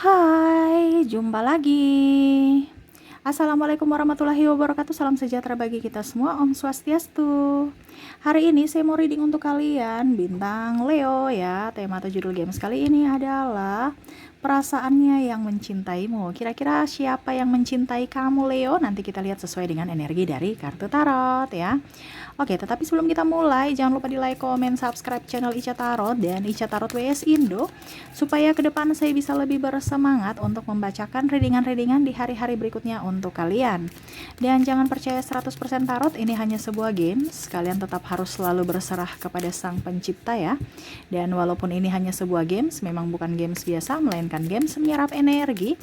Hai, jumpa lagi. Assalamualaikum warahmatullahi wabarakatuh. Salam sejahtera bagi kita semua. Om Swastiastu. Hari ini saya mau reading untuk kalian bintang Leo ya. Tema atau judul games kali ini adalah perasaannya yang mencintaimu. Kira-kira siapa yang mencintai kamu Leo? Nanti kita lihat sesuai dengan energi dari kartu tarot ya. Oke, tetapi sebelum kita mulai, jangan lupa di like, komen, subscribe channel Ica Tarot dan Ica Tarot WS Indo, supaya ke depan saya bisa lebih bersemangat untuk membacakan readingan-readingan di hari-hari berikutnya untuk kalian. Dan jangan percaya 100% tarot, ini hanya sebuah games, kalian tetap harus selalu berserah kepada sang pencipta ya. Dan walaupun ini hanya sebuah games, memang bukan games biasa, melainkan games menyerap energi,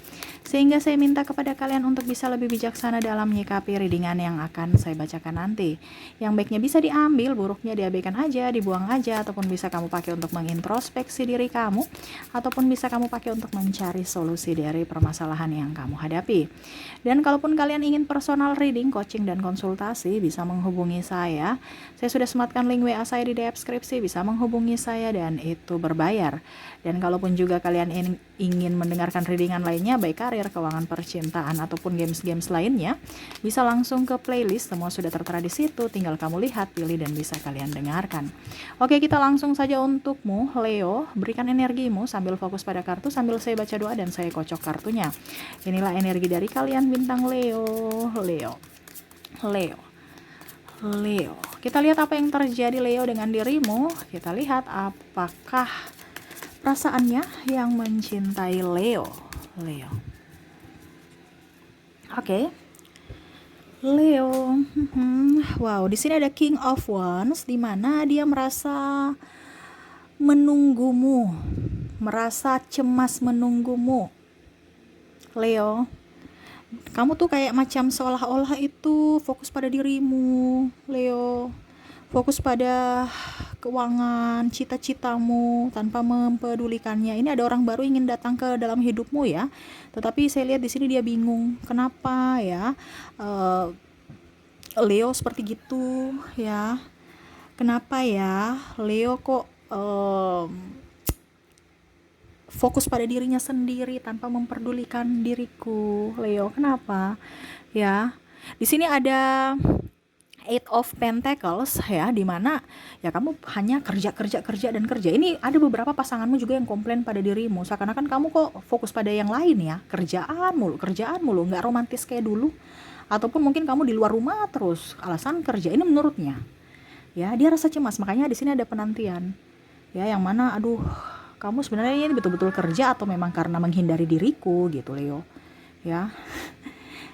sehingga saya minta kepada kalian untuk bisa lebih bijaksana dalam menyikapi readingan yang akan saya bacakan nanti. Yang baiknya bisa diambil, buruknya diabaikan aja, dibuang aja, ataupun bisa kamu pakai untuk mengintrospeksi diri kamu, ataupun bisa kamu pakai untuk mencari solusi dari permasalahan yang kamu hadapi. Dan kalaupun kalian ingin personal reading, coaching, dan konsultasi, bisa menghubungi saya. Saya sudah sematkan link WA saya di deskripsi, bisa menghubungi saya dan itu berbayar. Dan kalaupun juga kalian ingin mendengarkan readingan lainnya, baik karir, keuangan, percintaan, ataupun games-games lainnya, bisa langsung ke playlist, semua sudah tertera di situ, tinggal kamu lihat, pilih, dan bisa kalian dengarkan. Oke, kita langsung saja untukmu, Leo. Berikan energimu sambil fokus pada kartu, sambil saya baca doa dan saya kocok kartunya. Inilah energi dari kalian bintang Leo. Leo. Kita lihat apa yang terjadi Leo dengan dirimu. Kita lihat apakah perasaannya yang mencintai Leo. Oke. Leo. Wow, di sini ada King of Wands, di mana dia merasa menunggumu, merasa cemas menunggumu. Leo, kamu tuh kayak macam seolah-olah itu fokus pada dirimu, Leo. Fokus pada keuangan, cita-citamu tanpa mempedulikannya. Ini ada orang baru ingin datang ke dalam hidupmu ya. Tetapi saya lihat di sini dia bingung. Kenapa ya? Leo seperti gitu ya. Kenapa ya? Leo kok fokus pada dirinya sendiri tanpa memperdulikan diriku, Leo. Kenapa? Ya. Di sini ada Eight of Pentacles ya, dimana ya kamu hanya kerja. Ini ada beberapa pasanganmu juga yang komplain pada dirimu, seakan-akan kamu kok fokus pada yang lain ya, kerjaan mulu, nggak romantis kayak dulu, ataupun mungkin kamu di luar rumah terus, alasan kerja. Ini menurutnya ya, dia rasa cemas, makanya di sini ada penantian ya, yang mana aduh, kamu sebenarnya ini betul-betul kerja atau memang karena menghindari diriku gitu, Leo ya.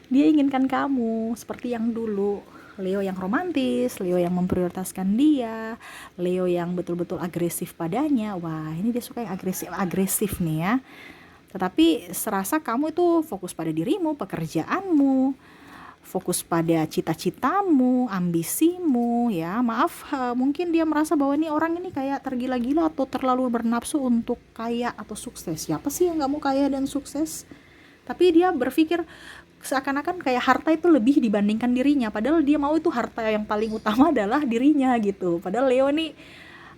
Dia inginkan kamu seperti yang dulu, Leo yang romantis, Leo yang memprioritaskan dia, Leo yang betul-betul agresif padanya. Wah, ini dia suka yang agresif nih ya. Tetapi serasa kamu itu fokus pada dirimu, pekerjaanmu, fokus pada cita-citamu, ambisimu ya. Maaf, mungkin dia merasa bahwa ini orang ini kayak tergila-gila atau terlalu bernafsu untuk kaya atau sukses. Siapa sih yang gak mau kaya dan sukses? Tapi dia berpikir seakan-akan kayak harta itu lebih dibandingkan dirinya, padahal dia mau itu harta yang paling utama adalah dirinya gitu. Padahal Leo nih,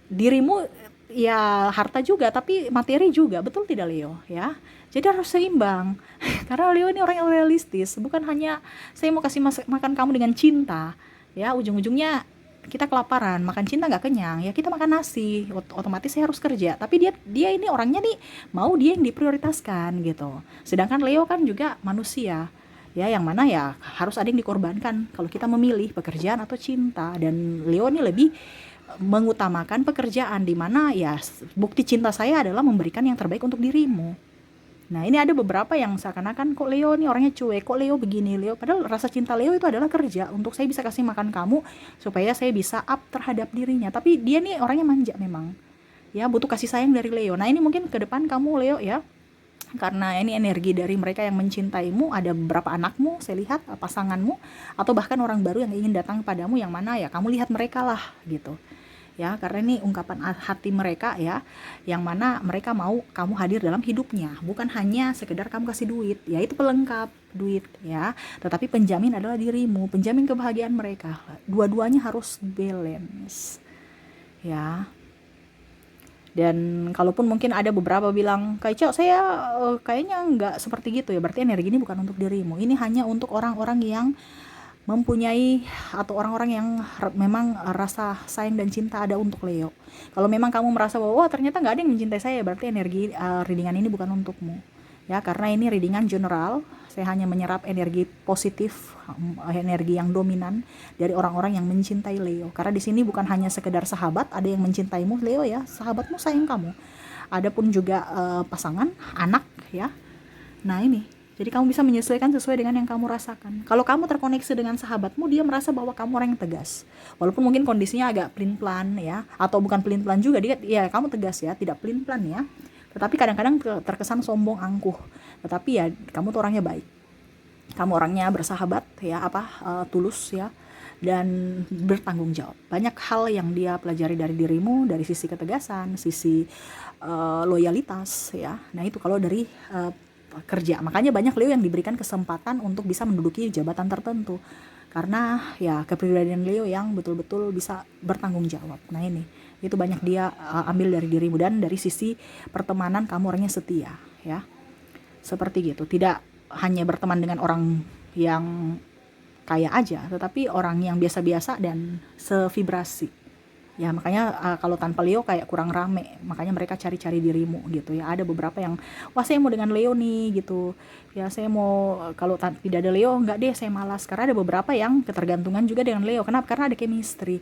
dirimu ya harta juga tapi materi juga, betul tidak Leo ya? Jadi harus seimbang. Karena Leo ini orang yang realistis, bukan hanya saya mau kasih makan kamu dengan cinta ya, ujung-ujungnya kita kelaparan, makan cinta nggak kenyang ya, kita makan nasi, otomatis saya harus kerja. Tapi dia ini orangnya nih mau dia yang diprioritaskan gitu. Sedangkan Leo kan juga manusia ya, yang mana ya harus ada yang dikorbankan kalau kita memilih pekerjaan atau cinta. Dan Leo ini lebih mengutamakan pekerjaan, di mana ya bukti cinta saya adalah memberikan yang terbaik untuk dirimu. Nah, ini ada beberapa yang seakan-akan kok Leo nih orangnya cuek, kok Leo begini, Leo. Padahal rasa cinta Leo itu adalah kerja, untuk saya bisa kasih makan kamu, supaya saya bisa up terhadap dirinya. Tapi dia nih orangnya manja memang. Ya, butuh kasih sayang dari Leo. Nah, ini mungkin ke depan kamu Leo ya, karena ini energi dari mereka yang mencintaimu, ada beberapa anakmu, saya lihat pasanganmu, atau bahkan orang baru yang ingin datang kepadamu, yang mana ya kamu lihat mereka lah gitu ya, karena ini ungkapan hati mereka ya, yang mana mereka mau kamu hadir dalam hidupnya, bukan hanya sekedar kamu kasih duit ya, itu pelengkap duit ya, tetapi penjamin adalah dirimu, penjamin kebahagiaan mereka. Dua-duanya harus balance ya. Dan kalaupun mungkin ada beberapa bilang, Kak Ica, saya kayaknya nggak seperti gitu ya, berarti energi ini bukan untuk dirimu. Ini hanya untuk orang-orang yang mempunyai, atau orang-orang yang memang rasa sayang dan cinta ada untuk Leo. Kalau memang kamu merasa bahwa wah ternyata nggak ada yang mencintai saya, berarti energi readingan ini bukan untukmu. Ya, karena ini readingan general, saya hanya menyerap energi positif, energi yang dominan dari orang-orang yang mencintai Leo. Karena di sini bukan hanya sekedar sahabat, ada yang mencintaimu Leo ya, sahabatmu sayang kamu. Ada pun juga pasangan, anak ya. Nah ini, jadi kamu bisa menyesuaikan sesuai dengan yang kamu rasakan. Kalau kamu terkoneksi dengan sahabatmu, dia merasa bahwa kamu orang yang tegas. Walaupun mungkin kondisinya agak pelin-pelan ya, atau bukan pelin-pelan juga, dia ya kamu tegas ya, tidak pelin-pelan ya. Tetapi kadang-kadang terkesan sombong, angkuh. Tetapi ya kamu tuh orangnya baik. Kamu orangnya bersahabat ya, tulus ya, dan bertanggung jawab. Banyak hal yang dia pelajari dari dirimu, dari sisi ketegasan, sisi loyalitas ya. Nah itu kalau dari kerja. Makanya banyak Leo yang diberikan kesempatan untuk bisa menduduki jabatan tertentu. Karena ya kepribadian Leo yang betul-betul bisa bertanggung jawab. Nah ini, itu banyak dia ambil dari dirimu. Dan dari sisi pertemanan, kamu orangnya setia ya. Seperti gitu. Tidak hanya berteman dengan orang yang kaya aja, tetapi orang yang biasa-biasa dan sevibrasi. Ya makanya kalau tanpa Leo kayak kurang rame, makanya mereka cari-cari dirimu gitu ya. Ada beberapa yang wah saya mau dengan Leo nih gitu ya, saya mau, kalau tidak ada Leo enggak deh, saya malas. Karena ada beberapa yang ketergantungan juga dengan Leo. Kenapa? Karena ada chemistry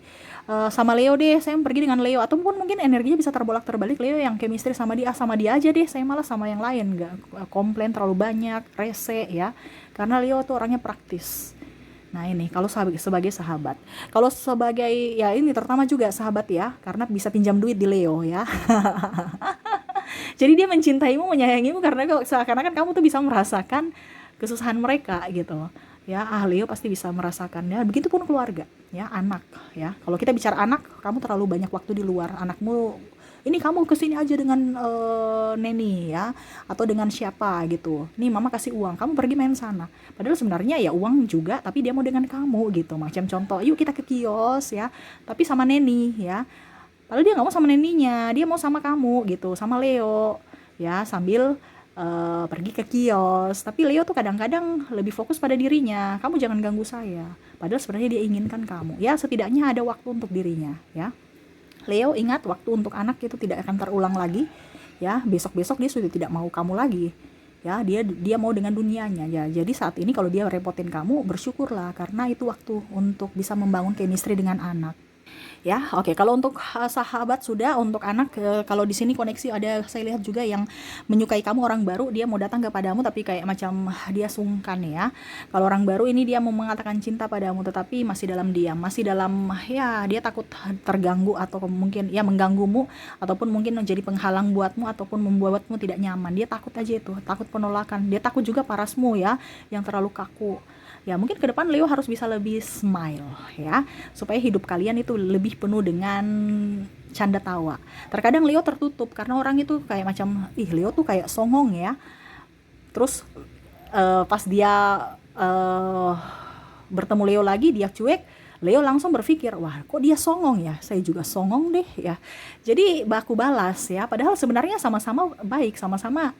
sama Leo deh, saya pergi dengan Leo. Ataupun mungkin energinya bisa terbolak-terbalik, Leo yang chemistry sama dia aja deh, saya malas sama yang lain, enggak komplain terlalu banyak, rese ya. Karena Leo tuh orangnya praktis. Nah ini kalau sebagai sahabat. Kalau sebagai ya ini terutama juga sahabat ya, karena bisa pinjam duit di Leo ya. Jadi dia mencintaimu, menyayangimu karena seakan-akan kamu tuh bisa merasakan kesusahan mereka gitu. Ya, Leo pasti bisa merasakan ya. Begitupun keluarga, ya, anak ya. Kalau kita bicara anak, kamu terlalu banyak waktu di luar. Anakmu ini kamu kesini aja dengan neni ya, atau dengan siapa gitu, nih mama kasih uang, kamu pergi main sana, padahal sebenarnya ya uang juga, tapi dia mau dengan kamu gitu. Macam contoh, yuk kita ke kios ya, tapi sama neni ya, padahal dia nggak mau sama neninya, dia mau sama kamu gitu, sama Leo ya, sambil pergi ke kios. Tapi Leo tuh kadang-kadang lebih fokus pada dirinya, kamu jangan ganggu saya, padahal sebenarnya dia inginkan kamu ya, setidaknya ada waktu untuk dirinya ya. Leo, ingat, waktu untuk anak itu tidak akan terulang lagi ya. Besok-besok dia sudah tidak mau kamu lagi ya, dia mau dengan dunianya ya. Jadi saat ini kalau dia repotin kamu, bersyukurlah, karena itu waktu untuk bisa membangun chemistry dengan anak ya. Oke, kalau untuk sahabat sudah, untuk anak kalau di sini koneksi ada, saya lihat juga yang menyukai kamu, orang baru, dia mau datang kepadamu tapi kayak macam dia sungkan ya. Kalau orang baru ini dia mau mengatakan cinta padamu, tetapi masih dalam diam, masih dalam ya, dia takut terganggu atau mungkin ya mengganggumu, ataupun mungkin menjadi penghalang buatmu, ataupun membuatmu tidak nyaman. Dia takut aja itu, takut penolakan, dia takut juga parasmu ya yang terlalu kaku. Ya mungkin ke depan Leo harus bisa lebih smile ya, supaya hidup kalian itu lebih penuh dengan canda tawa. Terkadang Leo tertutup karena orang itu kayak macam, Leo tuh kayak songong ya. Terus pas dia bertemu Leo lagi, dia cuek, Leo langsung berpikir, wah kok dia songong ya, saya juga songong deh ya. Jadi baku balas ya, padahal sebenarnya sama-sama baik, sama-sama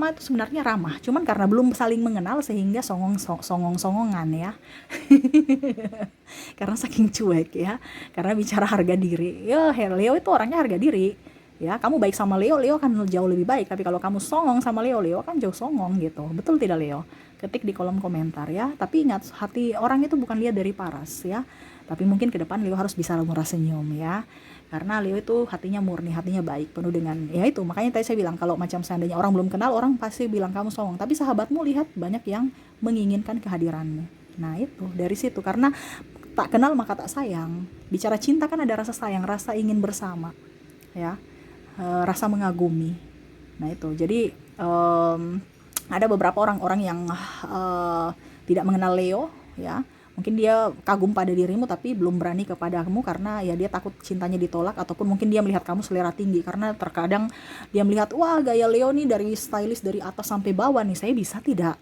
itu sebenarnya ramah, cuman karena belum saling mengenal sehingga songong-songongan ya. Karena saking cuek ya, karena bicara harga diri ya, Leo itu orangnya harga diri ya. Kamu baik sama Leo, Leo akan jauh lebih baik. Tapi kalau kamu songong sama Leo, Leo akan jauh songong gitu. Betul tidak Leo? Ketik di kolom komentar ya. Tapi ingat, hati orang itu bukan lihat dari paras ya, tapi mungkin ke depan Leo harus bisa murah senyum ya, karena Leo itu hatinya murni, hatinya baik, penuh dengan ya itu. Makanya tadi saya bilang, kalau macam seandainya orang belum kenal, orang pasti bilang kamu songong, tapi sahabatmu lihat banyak yang menginginkan kehadiranmu. Nah itu dari situ, karena tak kenal maka tak sayang. Bicara cinta kan ada rasa sayang, rasa ingin bersama ya, rasa mengagumi. Nah itu, jadi ada beberapa orang-orang yang tidak mengenal Leo ya, Mungkin dia kagum pada dirimu tapi belum berani kepadamu karena ya dia takut cintanya ditolak, ataupun mungkin dia melihat kamu selera tinggi, karena terkadang dia melihat, wah gaya Leo nih dari stylish dari atas sampai bawah nih, saya bisa tidak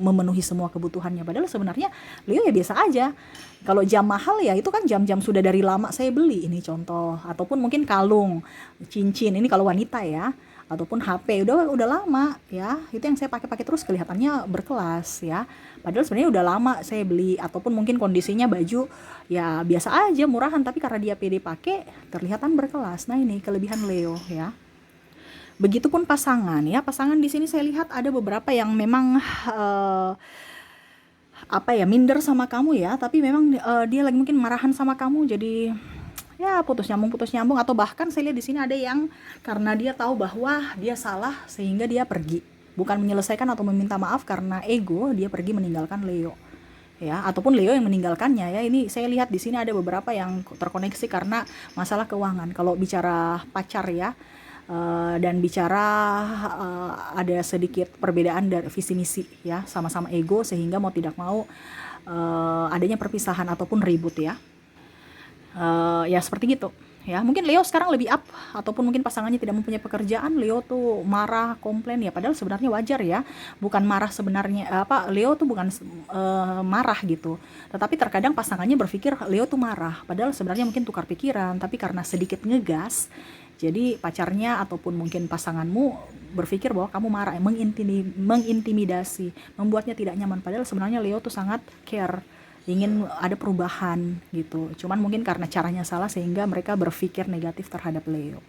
memenuhi semua kebutuhannya, padahal sebenarnya Leo ya biasa aja. Kalau jam mahal ya itu kan jam-jam sudah dari lama saya beli, ini contoh, ataupun mungkin kalung, cincin, ini kalau wanita ya, ataupun HP udah lama ya, itu yang saya pakai-pakai terus kelihatannya berkelas ya, padahal sebenarnya udah lama saya beli. Ataupun mungkin kondisinya baju ya biasa aja murahan, tapi karena dia pede pakai kelihatan berkelas. Nah ini kelebihan Leo ya. Begitupun pasangan ya, pasangan di sini saya lihat ada beberapa yang memang apa ya, minder sama kamu ya, tapi memang dia lagi mungkin marahan sama kamu, jadi ya putus nyambung, atau bahkan saya lihat di sini ada yang karena dia tahu bahwa dia salah sehingga dia pergi, bukan menyelesaikan atau meminta maaf, karena ego dia pergi meninggalkan Leo ya, ataupun Leo yang meninggalkannya ya. Ini saya lihat di sini ada beberapa yang terkoneksi karena masalah keuangan kalau bicara pacar ya. Dan bicara ada sedikit perbedaan dari visi misi ya, sama-sama ego sehingga mau tidak mau adanya perpisahan ataupun ribut ya. Ya seperti gitu ya. Mungkin Leo sekarang lebih up, ataupun mungkin pasangannya tidak mempunyai pekerjaan, Leo tuh marah, komplain ya, padahal sebenarnya wajar ya, bukan marah sebenarnya, Leo tuh bukan marah gitu, tetapi terkadang pasangannya berpikir Leo tuh marah, padahal sebenarnya mungkin tukar pikiran, tapi karena sedikit ngegas, jadi pacarnya ataupun mungkin pasanganmu berpikir bahwa kamu marah, mengintimidasi, membuatnya tidak nyaman, padahal sebenarnya Leo tuh sangat care, ingin ada perubahan gitu. Cuman mungkin karena caranya salah sehingga mereka berpikir negatif terhadap Leo.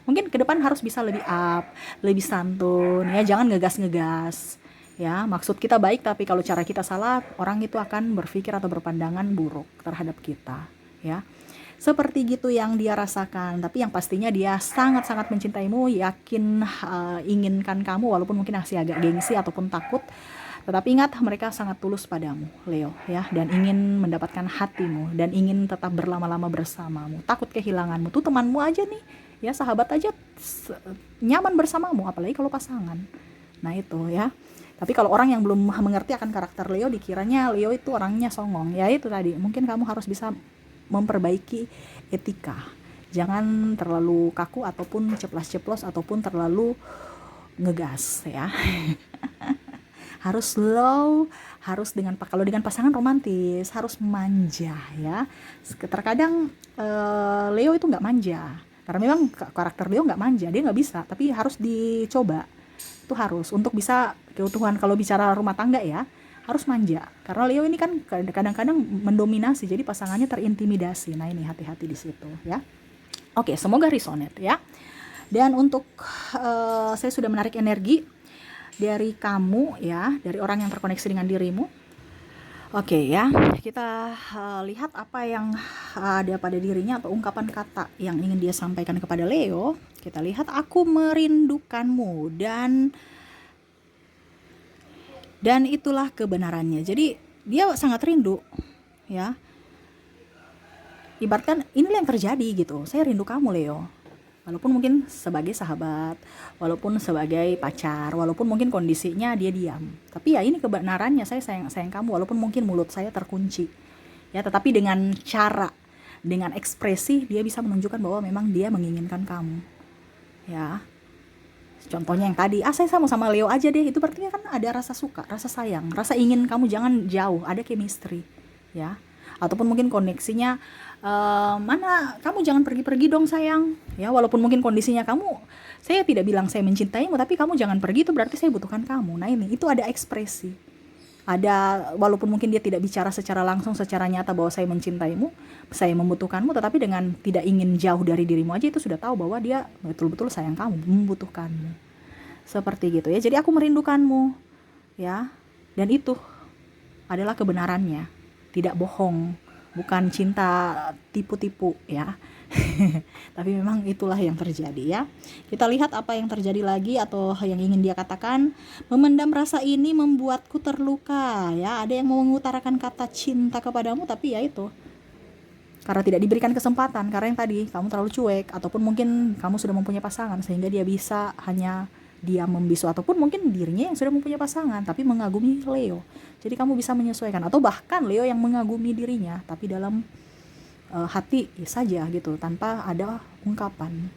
Mungkin ke depan harus bisa lebih up, lebih santun ya, jangan ngegas-ngegas. Ya, maksud kita baik tapi kalau cara kita salah, orang itu akan berpikir atau berpandangan buruk terhadap kita, ya. Seperti gitu yang dia rasakan, tapi yang pastinya dia sangat-sangat mencintaimu, yakin inginkan kamu walaupun mungkin masih agak gengsi ataupun takut. Tetapi ingat, mereka sangat tulus padamu, Leo, ya, dan ingin mendapatkan hatimu dan ingin tetap berlama-lama bersamamu. Takut kehilanganmu. Tuh temanmu aja nih, ya, sahabat aja nyaman bersamamu, apalagi kalau pasangan. Nah itu ya. Tapi kalau orang yang belum mengerti akan karakter Leo, dikiranya Leo itu orangnya songong. Ya itu tadi, mungkin kamu harus bisa memperbaiki etika. Jangan terlalu kaku ataupun ceplas-ceplos ataupun terlalu ngegas ya. Harus slow, harus kalau dengan pasangan romantis harus manja ya. Terkadang Leo itu nggak manja, karena memang karakter Leo nggak manja, dia nggak bisa, tapi harus dicoba. Itu harus untuk bisa keutuhan. Kalau bicara rumah tangga ya, harus manja, karena Leo ini kan kadang-kadang mendominasi, jadi pasangannya terintimidasi. Nah ini hati-hati di situ ya. Oke, semoga resonate ya. Dan untuk saya sudah menarik energi dari kamu ya, dari orang yang terkoneksi dengan dirimu. Oke ya, kita lihat apa yang ada pada dirinya atau ungkapan kata yang ingin dia sampaikan kepada Leo. Kita lihat, aku merindukanmu, dan itulah kebenarannya. Jadi dia sangat rindu ya. Ibaratkan inilah yang terjadi gitu. Saya rindu kamu, Leo. Walaupun mungkin sebagai sahabat, walaupun sebagai pacar, walaupun mungkin kondisinya dia diam, tapi ya ini kebenarannya, saya sayang kamu, walaupun mungkin mulut saya terkunci ya, tetapi dengan cara, dengan ekspresi dia bisa menunjukkan bahwa memang dia menginginkan kamu ya. Contohnya yang tadi, saya sama Leo aja deh, itu berarti kan ada rasa suka, rasa sayang, rasa ingin kamu jangan jauh, ada chemistry ya. Ataupun mungkin koneksinya, mana kamu jangan pergi-pergi dong sayang ya, walaupun mungkin kondisinya kamu, saya tidak bilang saya mencintaimu, tapi kamu jangan pergi, itu berarti saya butuhkan kamu. Nah ini, itu ada ekspresi, ada, walaupun mungkin dia tidak bicara secara langsung, secara nyata bahwa saya mencintaimu, saya membutuhkanmu, tetapi dengan tidak ingin jauh dari dirimu aja itu sudah tahu bahwa dia betul-betul sayang kamu, membutuhkanmu. Seperti gitu ya. Jadi aku merindukanmu ya, dan itu adalah kebenarannya, tidak bohong, bukan cinta tipu-tipu ya. Tapi memang itulah yang terjadi ya. Kita lihat apa yang terjadi lagi atau yang ingin dia katakan. Memendam rasa ini membuatku terluka ya. Ada yang mau mengutarakan kata cinta kepadamu, tapi ya itu, karena tidak diberikan kesempatan, karena yang tadi kamu terlalu cuek, ataupun mungkin kamu sudah mempunyai pasangan sehingga dia bisa hanya dia membisu, ataupun mungkin dirinya yang sudah mempunyai pasangan tapi mengagumi Leo. Jadi kamu bisa menyesuaikan, atau bahkan Leo yang mengagumi dirinya tapi dalam hati saja gitu, tanpa ada ungkapan,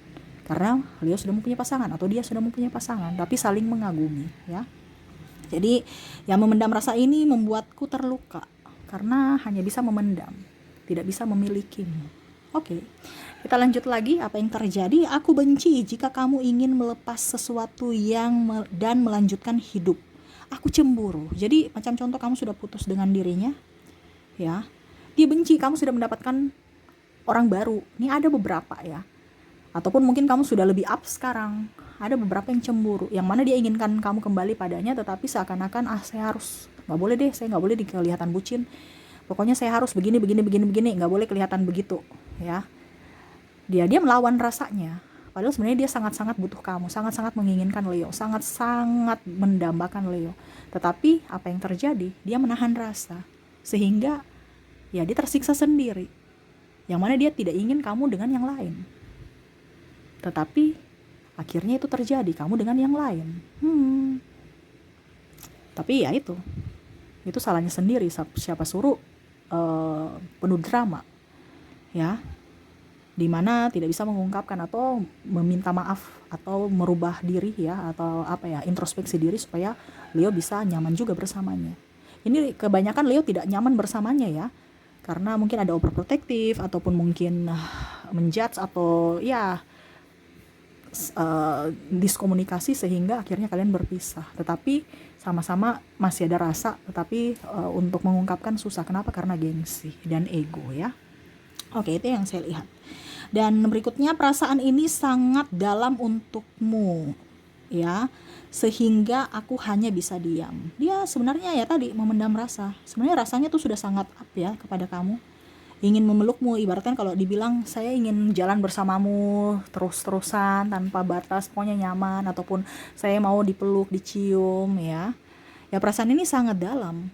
karena Leo sudah mempunyai pasangan atau dia sudah mempunyai pasangan tapi saling mengagumi ya. Jadi yang memendam rasa ini membuatku terluka karena hanya bisa memendam, tidak bisa memilikimu. Oke, kita lanjut lagi. Apa yang terjadi? Aku benci jika kamu ingin melepas sesuatu dan melanjutkan hidup. Aku cemburu. Jadi macam contoh, kamu sudah putus dengan dirinya, ya. Dia benci kamu sudah mendapatkan orang baru. Ini ada beberapa ya. Ataupun mungkin kamu sudah lebih up sekarang. Ada beberapa yang cemburu, yang mana dia inginkan kamu kembali padanya, tetapi seakan-akan saya harus, nggak boleh deh, saya nggak boleh kelihatan bucin. Pokoknya saya harus begini, nggak boleh kelihatan begitu, ya. Dia melawan rasanya. Padahal sebenarnya dia sangat-sangat butuh kamu, sangat-sangat menginginkan Leo, sangat-sangat mendambakan Leo. Tetapi apa yang terjadi? Dia menahan rasa, sehingga ya dia tersiksa sendiri. Yang mana dia tidak ingin kamu dengan yang lain. Tetapi akhirnya itu terjadi, kamu dengan yang lain. Tapi ya itu salahnya sendiri. Siapa suruh penuh drama, ya, dimana tidak bisa mengungkapkan atau meminta maaf atau merubah diri ya, atau introspeksi diri supaya Leo bisa nyaman juga bersamanya. Ini kebanyakan Leo tidak nyaman bersamanya ya, karena mungkin ada overprotective, ataupun mungkin menjudge, atau ya diskomunikasi sehingga akhirnya kalian berpisah. Tetapi sama-sama masih ada rasa, tetapi untuk mengungkapkan susah. Kenapa? Karena gengsi dan ego ya. Oke, itu yang saya lihat. Dan berikutnya, perasaan ini sangat dalam untukmu ya, sehingga aku hanya bisa diam. Dia sebenarnya ya tadi memendam rasa. Sebenarnya rasanya tuh sudah sangat up ya kepada kamu, ingin memelukmu. Ibaratkan kalau dibilang saya ingin jalan bersamamu terus-terusan tanpa batas, pokoknya nyaman, ataupun saya mau dipeluk, dicium ya. Ya perasaan ini sangat dalam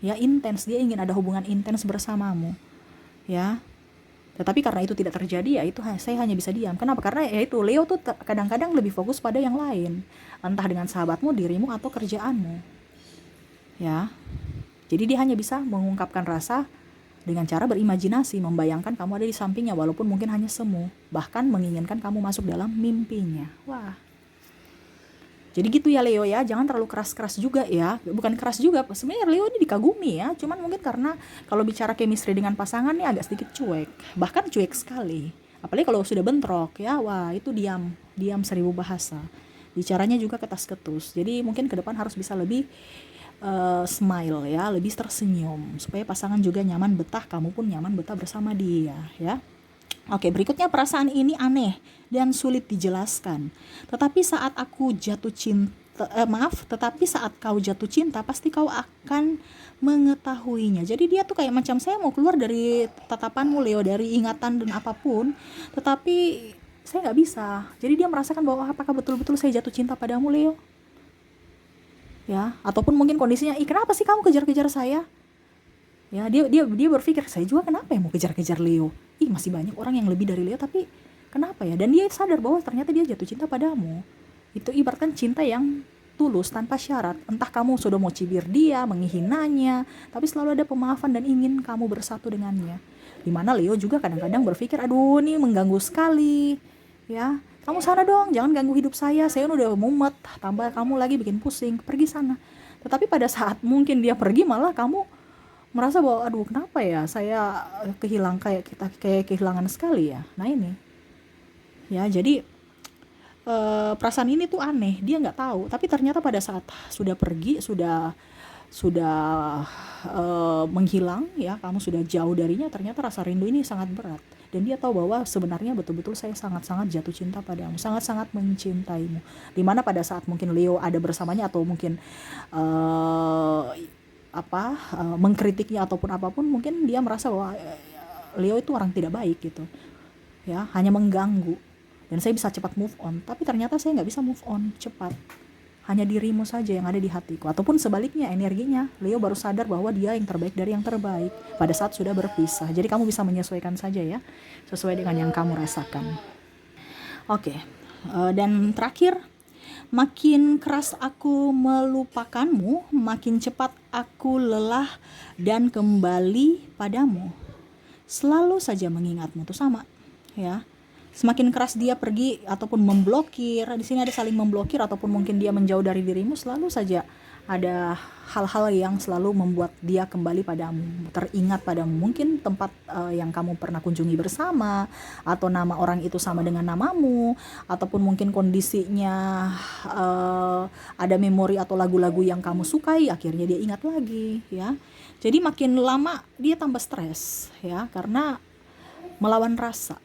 ya, intens. Dia ingin ada hubungan intens bersamamu ya. Tetapi karena itu tidak terjadi, ya itu saya hanya bisa diam. Kenapa? Karena ya itu, Leo tuh kadang-kadang lebih fokus pada yang lain, entah dengan sahabatmu, dirimu, atau kerjaanmu ya. Jadi dia hanya bisa mengungkapkan rasa dengan cara berimajinasi, membayangkan kamu ada di sampingnya walaupun mungkin hanya semu, bahkan menginginkan kamu masuk dalam mimpinya. Wah. Jadi gitu ya Leo ya, jangan terlalu keras-keras juga ya. Bukan keras juga, sebenarnya Leo ini dikagumi ya, cuman mungkin karena kalau bicara chemistry dengan pasangan nih agak sedikit cuek, bahkan cuek sekali. Apalagi kalau sudah bentrok ya, wah itu diam 1000 bahasa. Bicaranya juga ketas-ketus. Jadi mungkin ke depan harus bisa lebih smile ya, lebih tersenyum, supaya pasangan juga nyaman betah, kamu pun nyaman betah bersama dia ya. Oke, berikutnya, perasaan ini aneh dan sulit dijelaskan. Tetapi saat kau jatuh cinta, pasti kau akan mengetahuinya. Jadi dia tuh kayak macam, saya mau keluar dari tatapanmu Leo, dari ingatan dan apapun, tetapi saya nggak bisa. Jadi dia merasakan bahwa apakah betul-betul saya jatuh cinta padamu Leo? Ya, ataupun mungkin kondisinya, kenapa sih kamu kejar-kejar saya? Ya, dia berpikir, saya juga kenapa ya mau kejar-kejar Leo? Masih banyak orang yang lebih dari Leo, tapi kenapa ya? Dan dia sadar bahwa ternyata dia jatuh cinta padamu. Itu ibaratkan cinta yang tulus tanpa syarat. Entah kamu sudah mau cibir dia, menghinanya, tapi selalu ada pemaafan dan ingin kamu bersatu dengannya. Dimana Leo juga kadang-kadang berpikir, aduh ini mengganggu sekali ya, kamu sana dong, jangan ganggu hidup saya udah mumet, tambah kamu lagi bikin pusing, pergi sana. Tetapi pada saat mungkin dia pergi, malah kamu merasa bahwa aduh kenapa ya saya kehilangan sekali ya. Nah ini ya, jadi perasaan ini tuh aneh, dia nggak tahu, tapi ternyata pada saat sudah pergi, sudah menghilang ya, kamu sudah jauh darinya, ternyata rasa rindu ini sangat berat, dan dia tahu bahwa sebenarnya betul-betul saya sangat-sangat jatuh cinta padamu, sangat-sangat mencintaimu. Dimana pada saat mungkin Leo ada bersamanya, atau mungkin mengkritiknya ataupun apapun, mungkin dia merasa bahwa Leo itu orang tidak baik gitu ya, hanya mengganggu, dan saya bisa cepat move on. Tapi ternyata saya nggak bisa move on cepat, hanya dirimu saja yang ada di hatiku. Ataupun sebaliknya, energinya Leo baru sadar bahwa dia yang terbaik dari yang terbaik pada saat sudah berpisah. Jadi kamu bisa menyesuaikan saja ya, sesuai dengan yang kamu rasakan. Oke, dan terakhir, Makin keras aku melupakanmu, makin cepat aku lelah dan kembali padamu. Selalu saja mengingatmu, tuh sama ya. Semakin keras dia pergi ataupun memblokir, di sini ada saling memblokir ataupun mungkin dia menjauh dari dirimu, selalu saja ada hal-hal yang selalu membuat dia kembali padamu, teringat padamu. Mungkin tempat yang kamu pernah kunjungi bersama, atau nama orang itu sama dengan namamu, ataupun mungkin kondisinya ada memori atau lagu-lagu yang kamu sukai, akhirnya dia ingat lagi ya. Jadi makin lama dia tambah stres ya, karena melawan rasa.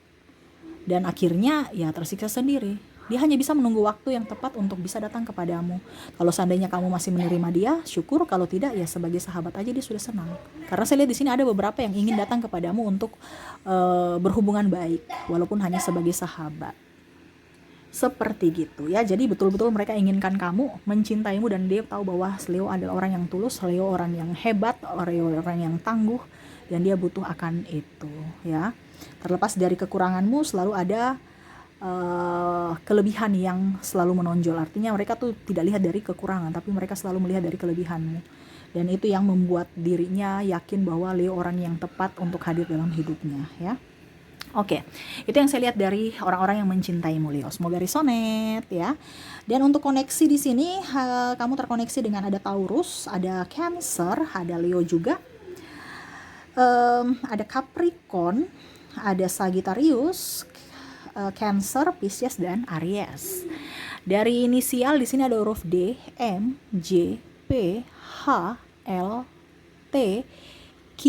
Dan akhirnya ya tersiksa sendiri. Dia hanya bisa menunggu waktu yang tepat untuk bisa datang kepadamu. Kalau seandainya kamu masih menerima dia, syukur. Kalau tidak, ya sebagai sahabat aja dia sudah senang. Karena saya lihat di sini ada beberapa yang ingin datang kepadamu untuk berhubungan baik, walaupun hanya sebagai sahabat. Seperti gitu ya. Jadi betul-betul mereka inginkan kamu, mencintaimu, dan dia tahu bahwa Leo adalah orang yang tulus, Leo orang yang hebat, Leo orang yang tangguh, dan dia butuh akan itu ya. Terlepas dari kekuranganmu, selalu ada kelebihan yang selalu menonjol. Artinya mereka tuh tidak lihat dari kekurangan, tapi mereka selalu melihat dari kelebihanmu. Dan itu yang membuat dirinya yakin bahwa Leo orang yang tepat untuk hadir dalam hidupnya ya. Oke, itu yang saya lihat dari orang-orang yang mencintaimu, Leo. Semoga resonate ya. Dan untuk koneksi di sini, kamu terkoneksi dengan ada Taurus, ada Cancer, ada Leo juga, ada Capricorn, ada Sagittarius, Cancer, Pisces, dan Aries. Dari inisial di sini ada huruf D, M, J, P, H, L, T, Q,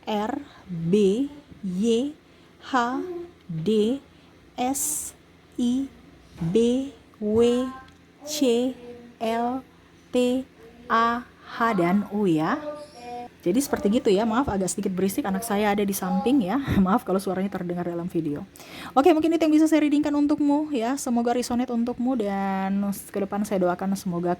R, B, Y, H, D, S, I, B, W, C, L, T, A, H, dan U ya. Jadi seperti gitu ya. Maaf agak sedikit berisik, anak saya ada di samping ya. Maaf kalau suaranya terdengar dalam video. Oke, mungkin itu yang bisa saya readingkan untukmu ya. Semoga resonate untukmu, dan ke depan saya doakan semoga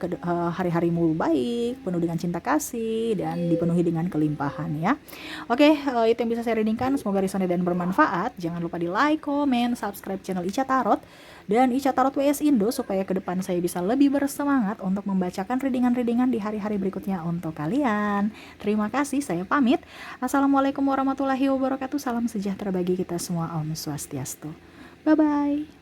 hari-harimu baik, penuh dengan cinta kasih, dan dipenuhi dengan kelimpahan ya. Oke, itu yang bisa saya readingkan. Semoga resonate dan bermanfaat. Jangan lupa di like, comment, subscribe channel Ica Tarot dan Ica Tarot WS Indo, supaya ke depan saya bisa lebih bersemangat untuk membacakan readingan-readingan di hari-hari berikutnya untuk kalian. Terima kasih, saya pamit. Assalamualaikum warahmatullahi wabarakatuh. Salam sejahtera bagi kita semua. Om Swastiastu. Bye-bye.